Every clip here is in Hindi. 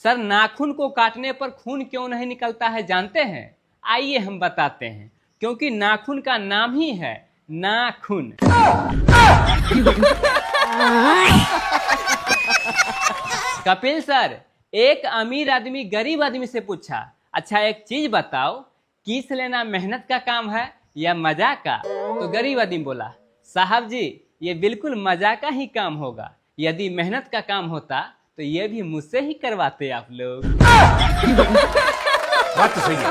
सर नाखून को काटने पर खून क्यों नहीं निकलता है जानते हैं? आइए हम बताते हैं। क्योंकि नाखून का नाम ही है नाखून। कपिल सर, एक अमीर आदमी गरीब आदमी से पूछा, अच्छा एक चीज बताओ, किस लेना मेहनत का काम है या मजाक का? तो गरीब आदमी बोला, साहब जी ये बिल्कुल मजाक का ही काम होगा, यदि मेहनत का काम होता तो ये भी मुझसे ही करवाते आप लोग। बात तो सही है।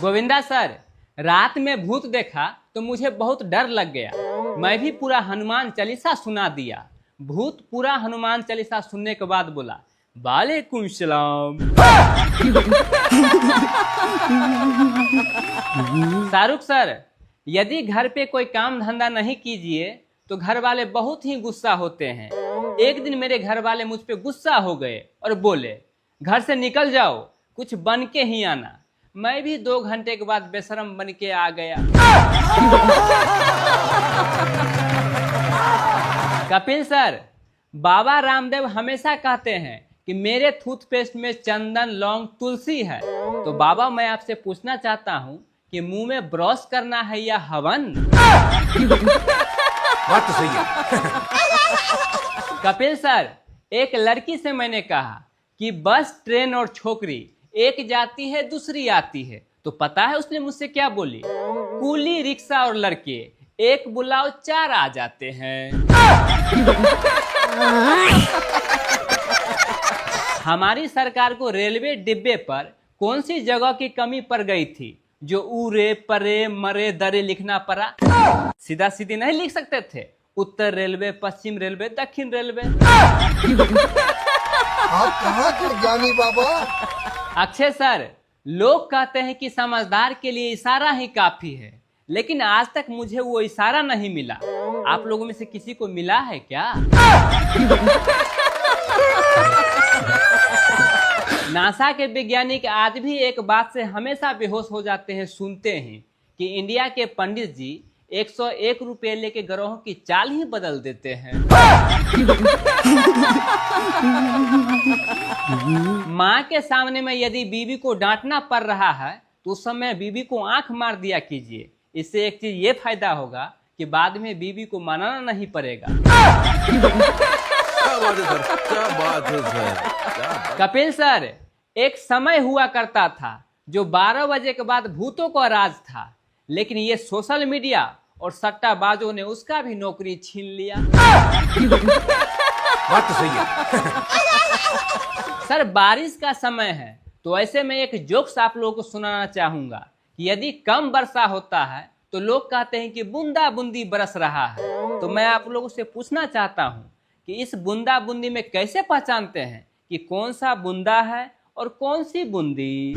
गोविंदा सर, रात में भूत देखा तो मुझे बहुत डर लग गया, मैं भी पूरा हनुमान चालीसा सुना दिया। भूत पूरा हनुमान चालीसा सुनने के बाद बोला, वालेकुम सलाम। शाहरुख सर, यदि घर पे कोई काम धंधा नहीं कीजिए तो घर वाले बहुत ही गुस्सा होते हैं। एक दिन मेरे घर वाले मुझ पे गुस्सा हो गए और बोले, घर से निकल जाओ, कुछ बन के ही आना। मैं भी 2 घंटे के बाद बेशरम बन के आ गया। कपिल सर, बाबा रामदेव हमेशा कहते हैं कि मेरे टूथपेस्ट में चंदन, लौंग, तुलसी है। तो बाबा मैं आपसे पूछना चाहता हूँ कि मुंह में ब्रश करना है या हवन? बात तो सही है। कपिल सर, एक लड़की से मैंने कहा कि बस, ट्रेन और छोकरी एक जाती है दूसरी आती है, तो पता है उसने मुझसे क्या बोली? कूली, रिक्शा और लड़के एक बुलाओ 4 आ जाते हैं। हमारी सरकार को रेलवे डिब्बे पर कौन सी जगह की कमी पड़ गई थी जो उरे, परे, मरे, दरे लिखना पड़ा? सीधा सीधी नहीं लिख सकते थे? उत्तर रेलवे, पश्चिम रेलवे, दक्षिण रेलवे। आप कहाँ के ज्ञानी बाबा? अक्षय सर, लोग कहते हैं कि समझदार के लिए इशारा ही काफी है, लेकिन आज तक मुझे वो इशारा नहीं मिला। आप लोगों में से किसी को मिला है क्या? नासा के वैज्ञानिक आज भी एक बात से हमेशा बेहोश हो जाते हैं सुनते हैं कि इंडिया के पंडित जी 101 रुपए लेके ग्रहों की चाल ही बदल देते हैं। माँ के सामने में यदि बीवी को डांटना पड़ रहा है तो उस समय बीवी को आंख मार दिया कीजिए। इससे एक चीज ये फायदा होगा कि बाद में बीवी को मनाना नहीं पड़ेगा। क्या बात है सर, क्या बात है सर, क्या बात। कपिल सर, एक समय हुआ करता था जो 12 बजे के बाद भूतों का राज था, लेकिन ये सोशल मीडिया और सट्टाबाजों ने उसका भी नौकरी छीन लिया। बात तो सही है। सर, बारिश का समय है तो ऐसे में एक जोक्स आप लोगों को सुनाना चाहूंगा कि यदि कम वर्षा होता है तो लोग कहते हैं कि बूंदा बूंदी बरस रहा है। तो मैं आप लोगों से पूछना चाहता हूं कि इस बूंदा बूंदी में कैसे पहचानते हैं कि कौन सा बूंदा है और कौन सी बूंदी?